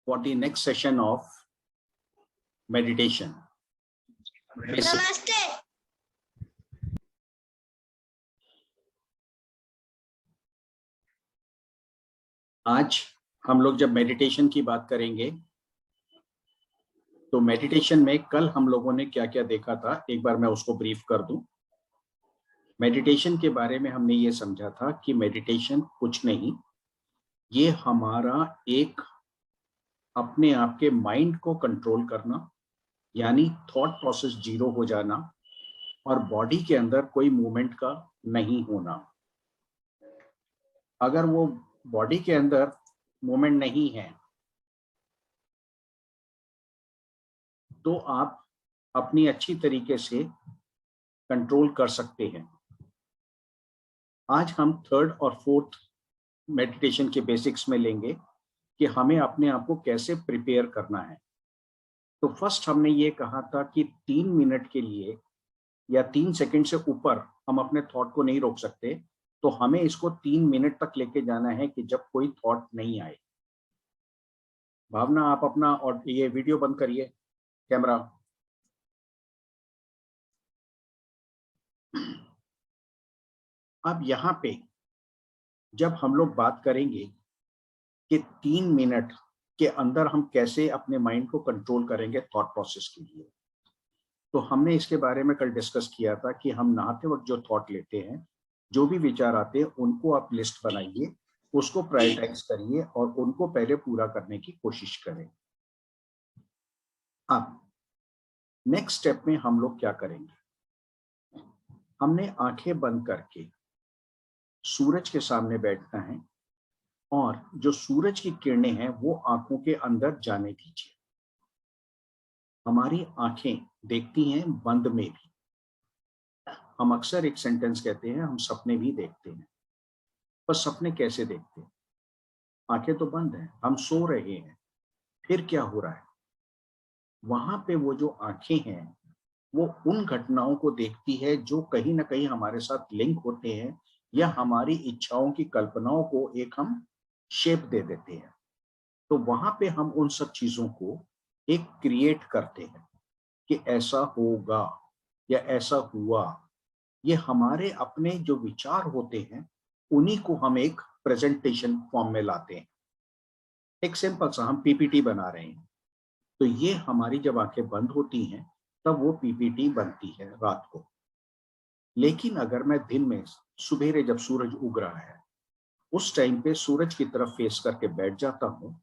for the next session of meditation. नमस्ते। आज हम लोग जब मेडिटेशन की बात करेंगे तो मेडिटेशन में कल हम लोगों ने क्या क्या देखा था, एक बार मैं उसको ब्रीफ कर दूं। मेडिटेशन के बारे में हमने ये समझा था कि मेडिटेशन कुछ नहीं, ये हमारा एक अपने आप के माइंड को कंट्रोल करना, यानी थॉट प्रोसेस जीरो हो जाना और बॉडी के अंदर कोई मूवमेंट का नहीं होना। अगर वो बॉडी के अंदर मूवमेंट नहीं है तो आप अपनी अच्छी तरीके से कंट्रोल कर सकते हैं। आज हम थर्ड और फोर्थ मेडिटेशन के बेसिक्स में लेंगे कि हमें अपने आप को कैसे प्रिपेयर करना है। तो फर्स्ट हमने ये कहा था कि 3 मिनट के लिए या 3 सेकंड से ऊपर हम अपने थॉट को नहीं रोक सकते, तो हमें इसको 3 मिनट तक लेके जाना है कि जब कोई थॉट नहीं आए। भावना, आप अपना और ये वीडियो बंद करिए, कैमरा। अब यहाँ पे जब हम लोग बात करेंगे कि 3 मिनट के अंदर हम कैसे अपने माइंड को कंट्रोल करेंगे थॉट प्रोसेस के लिए, तो हमने इसके बारे में कल डिस्कस किया था कि हम नहाते वक्त जो थॉट लेते हैं, जो भी विचार आते हैं, उनको आप लिस्ट बनाइए, उसको प्रायोरिटाइज करिए और उनको पहले पूरा करने की कोशिश करें। अब नेक्स्ट स्टेप में हम लोग क्या करेंगे, हमने आंखें बंद करके सूरज के सामने बैठना है और जो सूरज की किरणें हैं वो आंखों के अंदर जाने दीजिए। हमारी आंखें देखती हैं बंद में भी। हम अक्सर एक सेंटेंस कहते हैं, हम सपने भी देखते हैं, पर सपने कैसे देखते हैं? आंखें तो बंद हैं, हम सो रहे हैं, फिर क्या हो रहा है? वहां पे वो जो आंखें हैं वो उन घटनाओं को देखती है जो कहीं ना कहीं हमारे साथ लिंक होते हैं या हमारी इच्छाओं की कल्पनाओं को एक हम शेप दे देते हैं। तो वहां पे हम उन सब चीजों को एक क्रिएट करते हैं कि ऐसा होगा या ऐसा हुआ। ये हमारे अपने जो विचार होते हैं उन्हीं को हम एक प्रेजेंटेशन फॉर्म में लाते हैं। एक सिंपल सा हम पीपीटी बना रहे हैं, तो ये हमारी जब आंखें बंद होती हैं तब वो पीपीटी बनती है रात को। लेकिन अगर मैं दिन में सुबेरे जब सूरज उग रहा है उस टाइम पे सूरज की तरफ फेस करके बैठ जाता हूं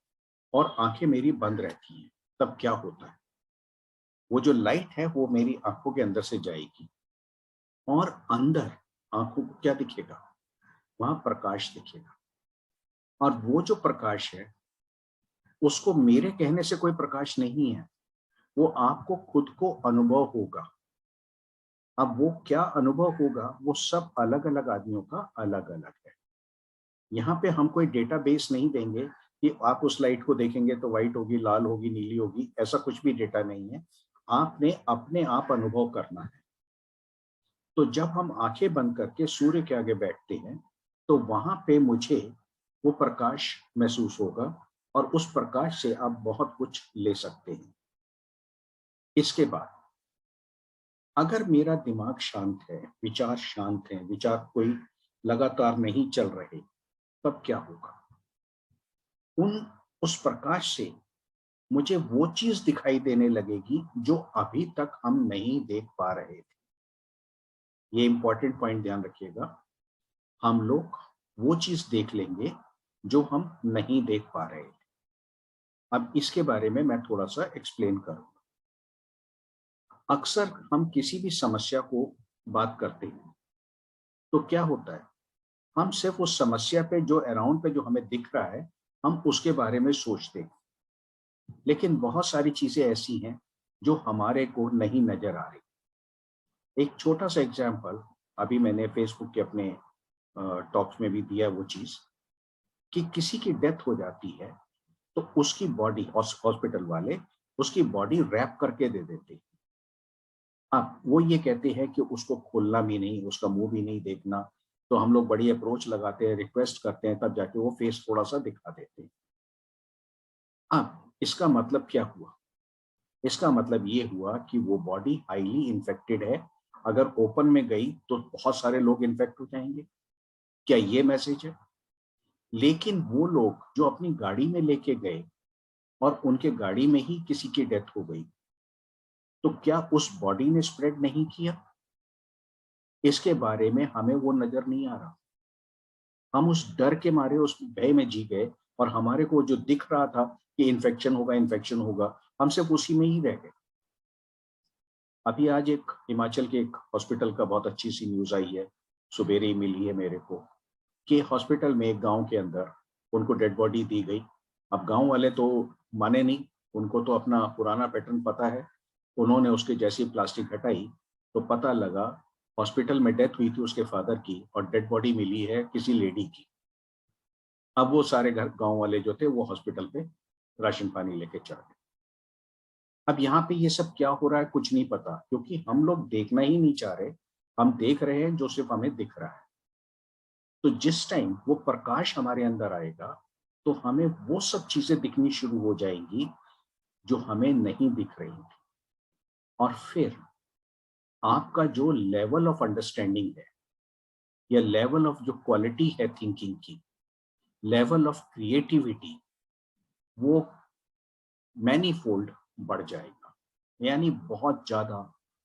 और आंखें मेरी बंद रहती हैं, तब क्या होता है, वो जो लाइट है वो मेरी आंखों के अंदर से जाएगी और अंदर आंखों को क्या दिखेगा, वहां प्रकाश दिखेगा। और वो जो प्रकाश है उसको मेरे कहने से कोई प्रकाश नहीं है, वो आपको खुद को अनुभव होगा। अब वो क्या अनुभव होगा, वो सब अलग अलग आदमियों का अलग अलग है। यहाँ पे हम कोई डेटाबेस नहीं देंगे कि आप उस लाइट को देखेंगे तो व्हाइट होगी, लाल होगी, नीली होगी, ऐसा कुछ भी डेटा नहीं है। आपने अपने आप अनुभव करना है। तो जब हम आंखें बंद करके सूर्य के आगे बैठते हैं तो वहां पे मुझे वो प्रकाश महसूस होगा और उस प्रकाश से आप बहुत कुछ ले सकते हैं। इसके बाद अगर मेरा दिमाग शांत है, विचार शांत है, विचार कोई लगातार नहीं चल रहे, तब क्या होगा, उस प्रकाश से मुझे वो चीज दिखाई देने लगेगी जो अभी तक हम नहीं देख पा रहे थे। ये इंपॉर्टेंट पॉइंट ध्यान रखिएगा, हम लोग वो चीज देख लेंगे जो हम नहीं देख पा रहे थे। अब इसके बारे में मैं थोड़ा सा एक्सप्लेन करूंगा। अक्सर हम किसी भी समस्या को बात करते हैं तो क्या होता है, हम सिर्फ उस समस्या पे जो अराउंड पे जो हमें दिख रहा है हम उसके बारे में सोचते हैं, लेकिन बहुत सारी चीजें ऐसी हैं जो हमारे को नहीं नजर आ रही। एक छोटा सा एग्जांपल अभी मैंने फेसबुक के अपने टॉक्स में भी दिया, वो चीज कि किसी की डेथ हो जाती है तो उसकी बॉडी, हॉस्पिटल वाले उसकी बॉडी रैप करके दे देते हैं। अब वो ये कहते हैं कि उसको खोलना भी नहीं, उसका मुंह भी नहीं देखना, तो हम लोग बड़ी अप्रोच लगाते हैं, रिक्वेस्ट करते हैं, तब जाके वो फेस थोड़ा सा दिखा देते हैं। अब इसका मतलब क्या हुआ? इसका मतलब ये हुआ कि वो बॉडी हाईली इन्फेक्टेड है। अगर ओपन में गई तो बहुत सारे लोग इन्फेक्ट हो जाएंगे। क्या ये मैसेज है? लेकिन वो लोग जो अपनी गाड़ी में लेके गए और उनके गाड़ी में ही किसी की डेथ हो गई, तो क्या उस बॉडी ने स्प्रेड नहीं किया? इसके बारे में हमें वो नजर नहीं आ रहा। हम उस डर के मारे उस भय में जी गए और हमारे को जो दिख रहा था कि इन्फेक्शन होगा, हम सिर्फ उसी में ही रह गए। अभी आज एक हिमाचल के एक हॉस्पिटल का बहुत अच्छी सी न्यूज आई है, सुबेरे ही मिली है मेरे को, कि हॉस्पिटल में एक गांव के अंदर उनको डेड बॉडी दी गई। अब गांव वाले तो माने नहीं, उनको तो अपना पुराना पैटर्न पता है। उन्होंने उसके जैसी प्लास्टिक हटाई तो पता लगा हॉस्पिटल में डेथ हुई थी उसके फादर की और डेड बॉडी मिली है किसी लेडी की। अब वो सारे घर गांव वाले जो थे वो हॉस्पिटल पे राशन पानी लेके चढ़ गए। अब यहाँ पे ये सब क्या हो रहा है कुछ नहीं पता, क्योंकि हम लोग देखना ही नहीं चाह रहे। हम देख रहे हैं जो सिर्फ हमें दिख रहा है। तो जिस टाइम वो प्रकाश हमारे अंदर आएगा तो हमें वो सब चीजें दिखनी शुरू हो जाएंगी जो हमें नहीं दिख रही थी। और फिर आपका जो लेवल ऑफ अंडरस्टैंडिंग है या लेवल ऑफ जो क्वालिटी है थिंकिंग की, लेवल ऑफ क्रिएटिविटी, वो मैनीफोल्ड बढ़ जाएगा, यानी बहुत ज्यादा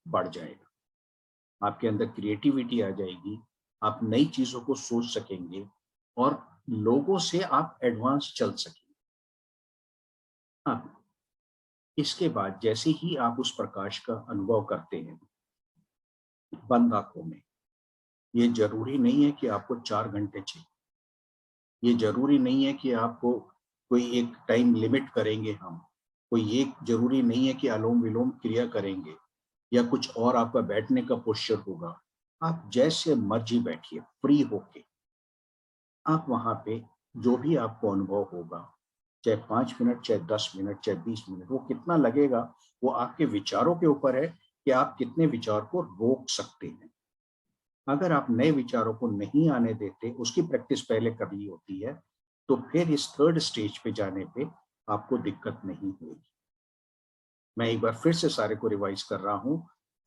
बढ़ जाएगा। आपके अंदर क्रिएटिविटी आ जाएगी, आप नई चीजों को सोच सकेंगे और लोगों से आप एडवांस चल सकेंगे। अब इसके बाद जैसे ही आप उस प्रकाश का अनुभव करते हैं बंद आंखों में, ये जरूरी नहीं है कि आपको 4 घंटे चाहिए। ये जरूरी नहीं है कि आपको कोई एक टाइम लिमिट करेंगे हम, कोई एक जरूरी नहीं है कि अनुलोम विलोम क्रिया करेंगे या कुछ और आपका बैठने का पोस्चर होगा। आप जैसे मर्जी बैठिए फ्री होके। आप वहां पे जो भी आपको अनुभव होगा, चाहे 5 मिनट, चाहे 10 मिनट, चाहे 20 मिनट, वो कितना लगेगा वो आपके विचारों के ऊपर है कि आप कितने विचार को रोक सकते हैं। अगर आप नए विचारों को नहीं आने देते, उसकी प्रैक्टिस पहले करनी होती है, तो फिर इस थर्ड स्टेज पे जाने पे आपको दिक्कत नहीं होगी। मैं एक बार फिर से सारे को रिवाइज कर रहा हूं।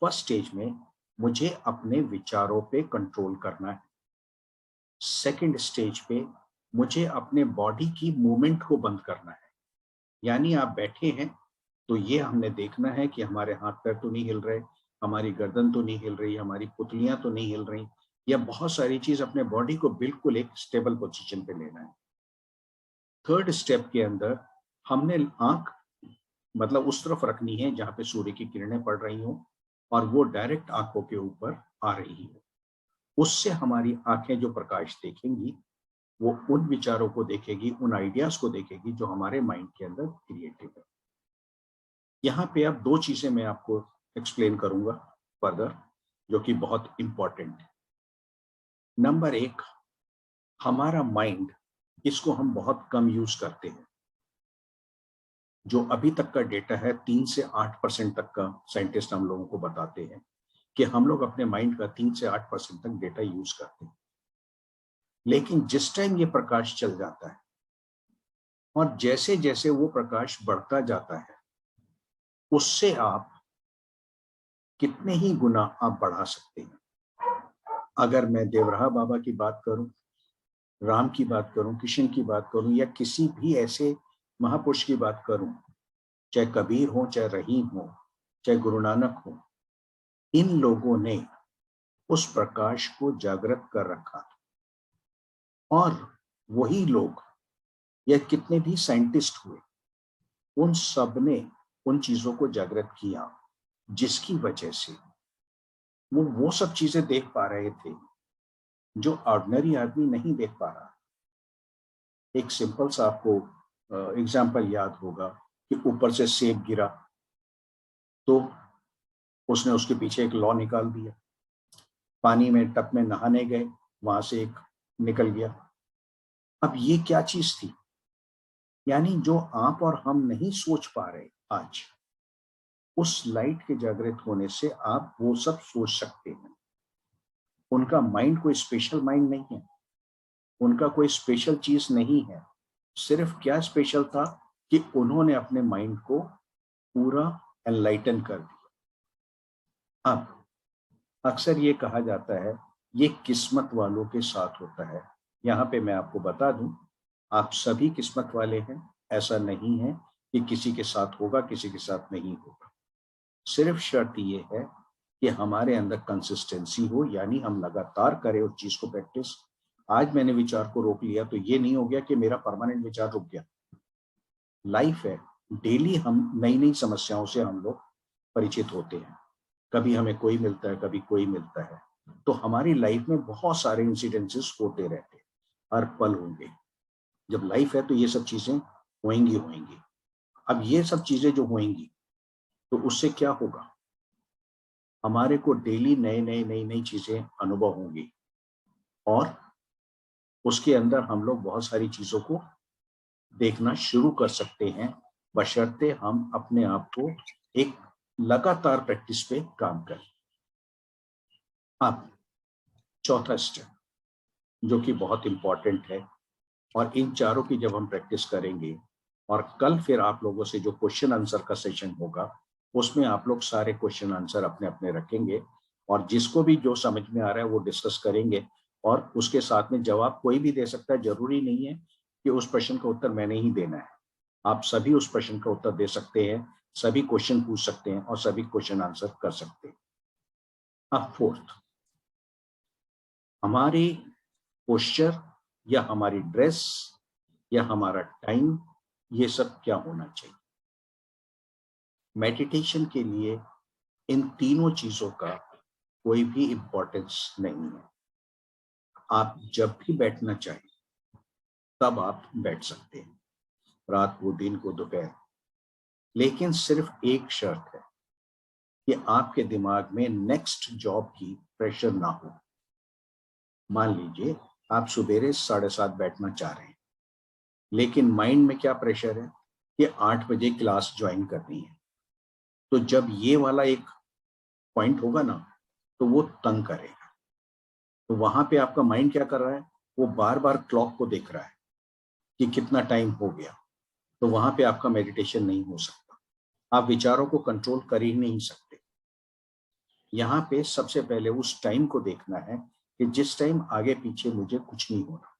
फर्स्ट स्टेज में मुझे अपने विचारों पे कंट्रोल करना है। सेकंड स्टेज पे मुझे अपने बॉडी की मूवमेंट को बंद करना है। यानी आप बैठे हैं तो ये हमने देखना है कि हमारे हाथ पैर तो नहीं हिल रहे, हमारी गर्दन तो नहीं हिल रही, हमारी पुतलियां तो नहीं हिल रही, या बहुत सारी चीज अपने बॉडी को बिल्कुल एक स्टेबल पोजीशन पे लेना है। थर्ड स्टेप के अंदर हमने आंख मतलब उस तरफ रखनी है जहां पे सूर्य की किरणें पड़ रही हो और वो डायरेक्ट आंखों के ऊपर आ रही है। उससे हमारी आंखें जो प्रकाश देखेंगी वो उन विचारों को देखेगी, उन आइडियाज को देखेगी जो हमारे माइंड के अंदर क्रिएटिव है। यहाँ पे अब 2 चीजें मैं आपको एक्सप्लेन करूंगा फर्दर, जो कि बहुत इंपॉर्टेंट है। नंबर 1, हमारा माइंड, इसको हम बहुत कम यूज करते हैं। जो अभी तक का डेटा है 3 से 8% तक का साइंटिस्ट हम लोगों को बताते हैं कि हम लोग अपने माइंड का 3 से 8% तक डेटा यूज करते हैं। लेकिन जिस टाइम ये प्रकाश चल जाता है और जैसे जैसे वो प्रकाश बढ़ता जाता है, उससे आप कितने ही गुना आप बढ़ा सकते हैं। अगर मैं देवराहा बाबा की बात करूं, राम की बात करूं, कृष्ण की बात करूं या किसी भी ऐसे महापुरुष की बात करूं, चाहे कबीर हो, चाहे रहीम हो, चाहे गुरु नानक हो, इन लोगों ने उस प्रकाश को जागृत कर रखा। और वही लोग या कितने भी साइंटिस्ट हुए, उन सब ने उन चीजों को जागृत किया जिसकी वजह से वो सब चीजें देख पा रहे थे जो ऑर्डिनरी आदमी नहीं देख पा रहा। एक सिंपल सा आपको एग्जाम्पल याद होगा कि ऊपर से सेब गिरा तो उसने उसके पीछे एक लॉ निकाल दिया। पानी में टब में नहाने गए, वहां से एक निकल गया। अब ये क्या चीज थी? यानी जो आप और हम नहीं सोच पा रहे आज, उस लाइट के जागृत होने से आप वो सब सोच सकते हैं। उनका माइंड कोई स्पेशल माइंड नहीं है, उनका कोई स्पेशल चीज नहीं है। सिर्फ क्या स्पेशल था कि उन्होंने अपने माइंड को पूरा एनलाइटन कर दिया। अब अक्सर ये कहा जाता है ये किस्मत वालों के साथ होता है। यहाँ पे मैं आपको बता दूं, आप सभी किस्मत वाले हैं। ऐसा नहीं है कि किसी के साथ होगा किसी के साथ नहीं होगा। सिर्फ शर्त ये है कि हमारे अंदर कंसिस्टेंसी हो, यानी हम लगातार करें उस चीज को प्रैक्टिस। आज मैंने विचार को रोक लिया तो ये नहीं हो गया कि मेरा परमानेंट विचार रुक गया। लाइफ है, डेली हम नई नई समस्याओं से हम लोग परिचित होते हैं। कभी हमें कोई मिलता है, कभी कोई मिलता है। तो हमारी लाइफ में बहुत सारे इंसिडेंसेस होते रहते हैं, हर पल होंगे। जब लाइफ है तो ये सब चीजें होंगी। अब ये सब चीजें जो होंगी तो उससे क्या होगा, हमारे को डेली नई नई चीजें अनुभव होंगी और उसके अंदर हम लोग बहुत सारी चीजों को देखना शुरू कर सकते हैं, बशर्ते हम अपने आप को एक लगातार प्रैक्टिस पे काम करें। अब चौथा स्टेप जो कि बहुत इंपॉर्टेंट है, और इन चारों की जब हम प्रैक्टिस करेंगे और कल फिर आप लोगों से जो क्वेश्चन आंसर का सेशन होगा उसमें आप लोग सारे क्वेश्चन आंसर अपने अपने रखेंगे और जिसको भी जो समझ में आ रहा है वो डिस्कस करेंगे और उसके साथ में जवाब कोई भी दे सकता है। जरूरी नहीं है कि उस प्रश्न का उत्तर मैंने ही देना है, आप सभी उस प्रश्न का उत्तर दे सकते हैं, सभी क्वेश्चन पूछ सकते हैं और सभी क्वेश्चन आंसर कर सकते हैं। अब फोर्थ, हमारी पोस्चर या हमारी ड्रेस या हमारा टाइम, ये सब क्या होना चाहिए। मेडिटेशन के लिए इन तीनों चीजों का कोई भी इंपॉर्टेंस नहीं है। आप जब भी बैठना चाहें तब आप बैठ सकते हैं, रात को, दिन को, दोपहर। लेकिन सिर्फ एक शर्त है कि आपके दिमाग में नेक्स्ट जॉब की प्रेशर ना हो। मान लीजिए आप सुबेरे 7:30 बैठना चाह रहे हैं, लेकिन माइंड में क्या प्रेशर है कि 8 बजे क्लास ज्वाइन करनी है। तो जब ये वाला एक पॉइंट होगा ना तो वो तंग करेगा। तो वहां पे आपका माइंड क्या कर रहा है, वो बार बार क्लॉक को देख रहा है कि कितना टाइम हो गया। तो वहां पे आपका मेडिटेशन नहीं हो सकता, आप विचारों को कंट्रोल कर ही नहीं सकते। यहाँ पे सबसे पहले उस टाइम को देखना है कि जिस टाइम आगे पीछे मुझे कुछ नहीं होना,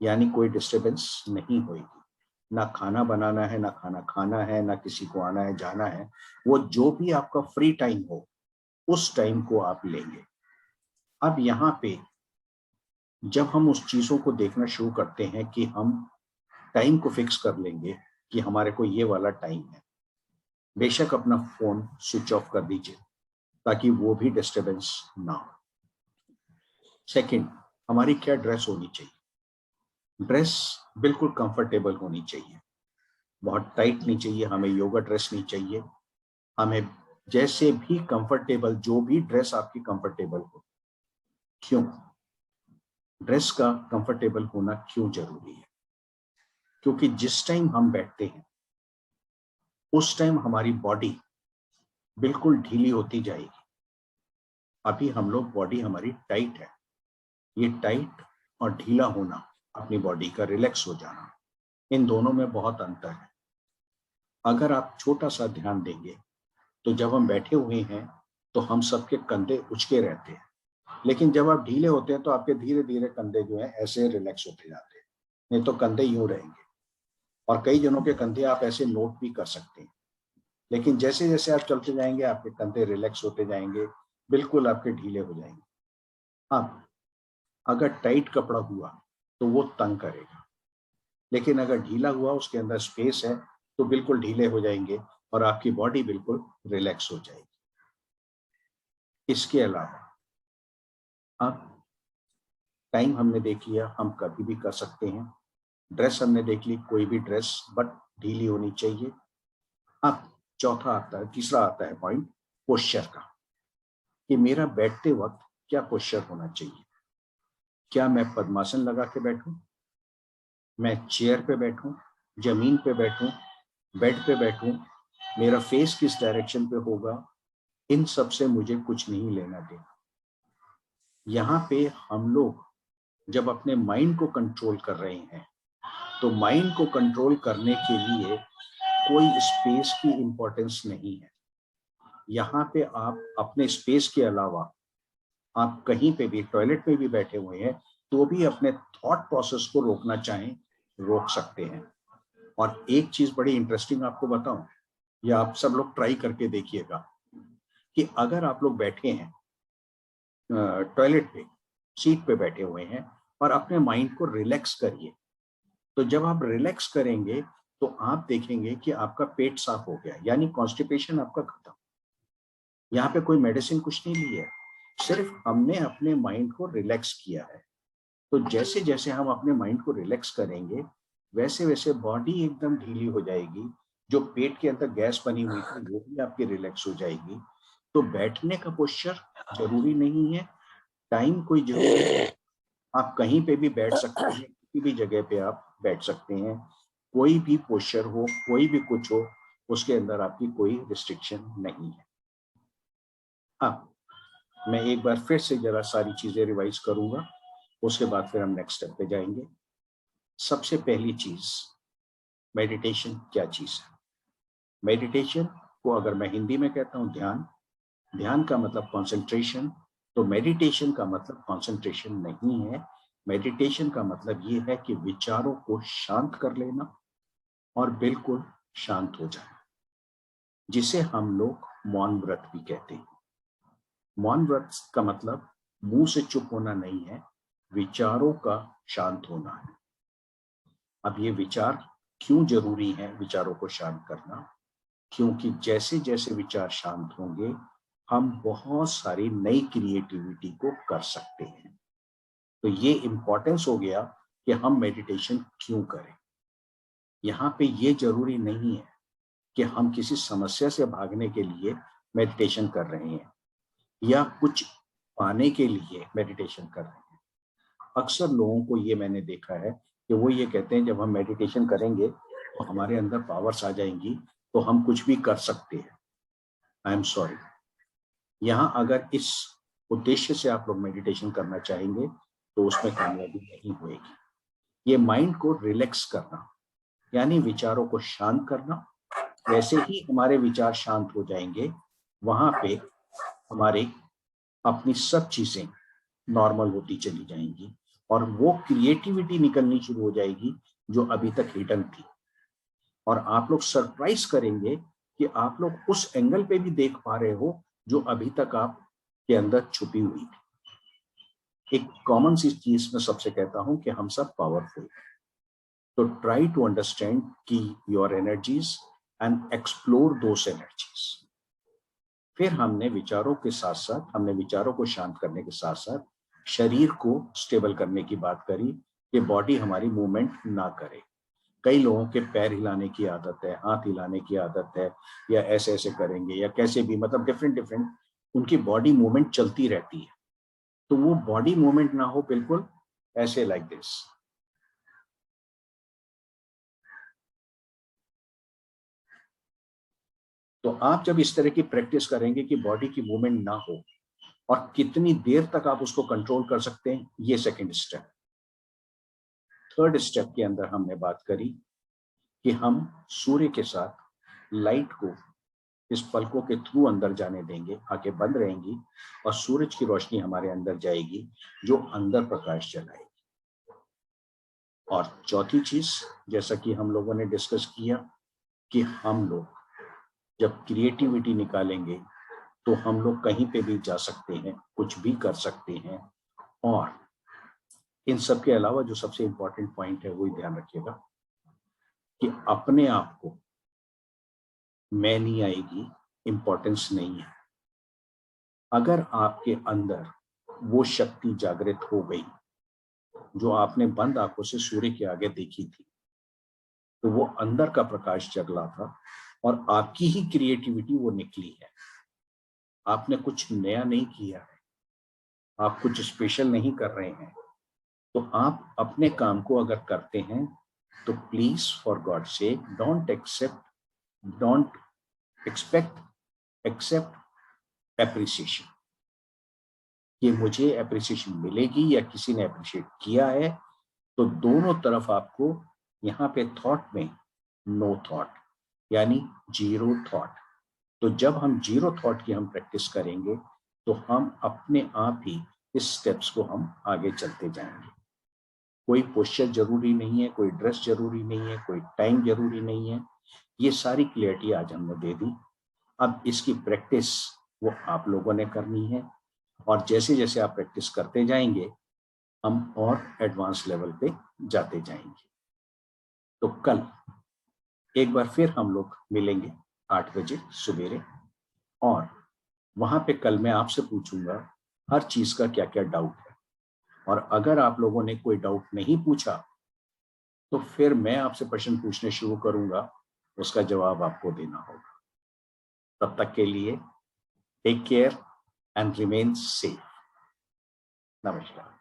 यानी कोई डिस्टरबेंस नहीं होगी। ना खाना बनाना है, ना खाना खाना है, ना किसी को आना है जाना है। वो जो भी आपका फ्री टाइम हो उस टाइम को आप लेंगे। अब यहाँ पे जब हम उस चीजों को देखना शुरू करते हैं कि हम टाइम को फिक्स कर लेंगे कि हमारे को ये वाला टाइम है, बेशक अपना फोन स्विच ऑफ कर दीजिए ताकि वो भी डिस्टरबेंस ना हो। सेकंड, हमारी क्या ड्रेस होनी चाहिए। ड्रेस बिल्कुल कंफर्टेबल होनी चाहिए, बहुत टाइट नहीं चाहिए, हमें योगा ड्रेस नहीं चाहिए। हमें जैसे भी कंफर्टेबल, जो भी ड्रेस आपकी कंफर्टेबल हो। क्यों ड्रेस का कंफर्टेबल होना क्यों जरूरी है, क्योंकि जिस टाइम हम बैठते हैं उस टाइम हमारी बॉडी बिल्कुल ढीली होती जाएगी। अभी हम लोग, बॉडी हमारी टाइट है, ये टाइट और ढीला होना, अपनी बॉडी का रिलैक्स हो जाना, इन दोनों में बहुत अंतर है। अगर आप छोटा सा ध्यान देंगे तो जब हम बैठे हुए हैं तो हम सबके कंधे उचके रहते हैं, लेकिन जब आप ढीले होते हैं तो आपके धीरे धीरे कंधे जो है ऐसे रिलैक्स होते जाते हैं, नहीं तो कंधे यूं रहेंगे। और कई जनों के कंधे आप ऐसे नोट भी कर सकते हैं, लेकिन जैसे जैसे आप चलते जाएंगे आपके कंधे रिलैक्स होते जाएंगे, बिल्कुल आपके ढीले हो जाएंगे। अब अगर टाइट कपड़ा हुआ तो वो तंग करेगा, लेकिन अगर ढीला हुआ, उसके अंदर स्पेस है, तो बिल्कुल ढीले हो जाएंगे और आपकी बॉडी बिल्कुल रिलैक्स हो जाएगी। इसके अलावा अब टाइम हमने देख लिया, हम कभी भी कर सकते हैं। ड्रेस हमने देख ली, कोई भी ड्रेस बट ढीली होनी चाहिए। अब चौथा आता है, तीसरा आता है पॉइंट पोस्चर का, कि मेरा बैठते वक्त क्या पोस्चर होना चाहिए। क्या मैं पद्मासन लगा के बैठूं, मैं चेयर पे बैठूं, जमीन पे बैठूं, बेड पे बैठूं, मेरा फेस किस डायरेक्शन पे होगा, इन सब से मुझे कुछ नहीं लेना देना। यहाँ पे हम लोग जब अपने माइंड को कंट्रोल कर रहे हैं तो माइंड को कंट्रोल करने के लिए कोई स्पेस की इंपॉर्टेंस नहीं है। यहाँ पे आप अपने स्पेस के अलावा आप कहीं पे भी, टॉयलेट में भी बैठे हुए हैं तो भी अपने थॉट प्रोसेस को रोकना चाहें रोक सकते हैं। और एक चीज बड़ी इंटरेस्टिंग आपको बताऊं, या आप सब लोग ट्राई करके देखिएगा कि अगर आप लोग बैठे हैं टॉयलेट पे, सीट पे बैठे हुए हैं और अपने माइंड को रिलैक्स करिए, तो जब आप रिलैक्स करेंगे तो आप देखेंगे कि आपका पेट साफ हो गया, यानी कॉन्स्टिपेशन आपका खत्म। यहाँ पे कोई मेडिसिन कुछ नहीं ली है, सिर्फ हमने अपने माइंड को रिलैक्स किया है। तो जैसे जैसे हम अपने माइंड को रिलैक्स करेंगे वैसे वैसे बॉडी एकदम ढीली हो जाएगी, जो पेट के अंदर गैस बनी हुई थी वो भी आपकी रिलैक्स हो जाएगी। तो बैठने का पोस्चर जरूरी नहीं है, टाइम कोई जरूरी नहीं, आप कहीं पे भी बैठ सकते हैं, किसी भी जगह पे आप बैठ सकते हैं, कोई भी पोस्चर हो, कोई भी कुछ हो, उसके अंदर आपकी कोई रिस्ट्रिक्शन नहीं है। हाँ, मैं एक बार फिर से जरा सारी चीजें रिवाइज करूंगा, उसके बाद फिर हम नेक्स्ट स्टेप पे जाएंगे। सबसे पहली चीज, मेडिटेशन क्या चीज है? मेडिटेशन को अगर मैं हिंदी में कहता हूं ध्यान, ध्यान का मतलब कंसंट्रेशन, तो मेडिटेशन का मतलब कंसंट्रेशन नहीं है। मेडिटेशन का मतलब ये है कि विचारों को शांत कर लेना और बिल्कुल शांत हो जाए, जिसे हम लोग मौन व्रत भी कहते हैं। मौन व्रत का मतलब मुंह से चुप होना नहीं है, विचारों का शांत होना है। अब ये विचार क्यों जरूरी है विचारों को शांत करना? क्योंकि जैसे जैसे विचार शांत होंगे हम बहुत सारी नई क्रिएटिविटी को कर सकते हैं। तो ये इंपॉर्टेंस हो गया कि हम मेडिटेशन क्यों करें। यहाँ पे ये जरूरी नहीं है कि हम किसी समस्या से भागने के लिए मेडिटेशन कर रहे हैं या कुछ पाने के लिए मेडिटेशन कर रहे हैं। अक्सर लोगों को ये मैंने देखा है कि वो ये कहते हैं जब हम मेडिटेशन करेंगे तो हमारे अंदर पावर्स आ जाएंगी तो हम कुछ भी कर सकते हैं। आई एम सॉरी, यहाँ अगर इस उद्देश्य से आप लोग मेडिटेशन करना चाहेंगे तो उसमें कामयाबी नहीं होगी। ये माइंड को रिलैक्स करना यानी विचारों को शांत करना, वैसे ही हमारे विचार शांत हो जाएंगे वहां पे हमारे अपनी सब चीजें नॉर्मल होती चली जाएंगी और वो क्रिएटिविटी निकलनी शुरू हो जाएगी जो अभी तक हिडन थी। और आप लोग सरप्राइज करेंगे कि आप लोग उस एंगल पे भी देख पा रहे हो जो अभी तक आप के अंदर छुपी हुई थी। एक कॉमन सी चीज मैं सबसे कहता हूं कि हम सब पावरफुल हैं, तो ट्राई टू अंडरस्टैंड की your energies and explore those energies. फिर हमने विचारों के साथ साथ, हमने विचारों को शांत करने के साथ साथ शरीर को स्टेबल करने की बात करी कि बॉडी हमारी मूवमेंट ना करे। कई लोगों के पैर हिलाने की आदत है, हाथ हिलाने की आदत है, या ऐसे ऐसे करेंगे या कैसे भी, मतलब डिफरेंट डिफरेंट उनकी बॉडी मूवमेंट चलती रहती है। तो वो बॉडी मूवमेंट ना हो, बिल्कुल ऐसे लाइक दिस। तो आप जब इस तरह की प्रैक्टिस करेंगे कि बॉडी की मूवमेंट ना हो और कितनी देर तक आप उसको कंट्रोल कर सकते हैं, ये सेकंड स्टेप। थर्ड स्टेप के अंदर हमने बात करी कि हम सूर्य के साथ लाइट को इस पलकों के थ्रू अंदर जाने देंगे, आंखें बंद रहेंगी और सूरज की रोशनी हमारे अंदर जाएगी जो अंदर प्रकाश जलाएगी। और चौथी चीज, जैसा कि हम लोगों ने डिस्कस किया कि हम लोग जब क्रिएटिविटी निकालेंगे तो हम लोग कहीं पे भी जा सकते हैं, कुछ भी कर सकते हैं। और इन सब के अलावा जो सबसे इंपॉर्टेंट पॉइंट है वो ध्यान रखिएगा कि अपने आप को मैं नहीं आएगी, इंपॉर्टेंस नहीं है। अगर आपके अंदर वो शक्ति जागृत हो गई जो आपने बंद आंखों से सूर्य के आगे देखी थी, तो वो अंदर का प्रकाश जगला था और आपकी ही क्रिएटिविटी वो निकली है। आपने कुछ नया नहीं किया है, आप कुछ स्पेशल नहीं कर रहे हैं। तो आप अपने काम को अगर करते हैं तो प्लीज फॉर गॉड से डोंट एक्सपेक्ट, एक्सेप्ट एप्रिसिएशन, कि मुझे एप्रिसिएशन मिलेगी या किसी ने अप्रिशिएट किया है। तो दोनों तरफ आपको यहाँ पे थॉट में नो थॉट, यानी जीरो थॉट। तो जब हम जीरो थॉट की हम प्रैक्टिस करेंगे तो हम अपने आप ही इस स्टेप्स को हम आगे चलते जाएंगे। कोई पोस्चर जरूरी नहीं है, कोई ड्रेस जरूरी नहीं है, कोई टाइम जरूरी नहीं है। ये सारी क्लियरिटी आज हमने दे दी। अब इसकी प्रैक्टिस वो आप लोगों ने करनी है, और जैसे जैसे आप प्रैक्टिस करते जाएंगे हम और एडवांस लेवल पे जाते जाएंगे। तो कल एक बार फिर हम लोग मिलेंगे 8 बजे सवेरे, और वहां पे कल मैं आपसे पूछूंगा हर चीज का क्या क्या डाउट है। और अगर आप लोगों ने कोई डाउट नहीं पूछा तो फिर मैं आपसे प्रश्न पूछने शुरू करूंगा, उसका जवाब आपको देना होगा। तब तक के लिए take care and remain safe. नमस्कार।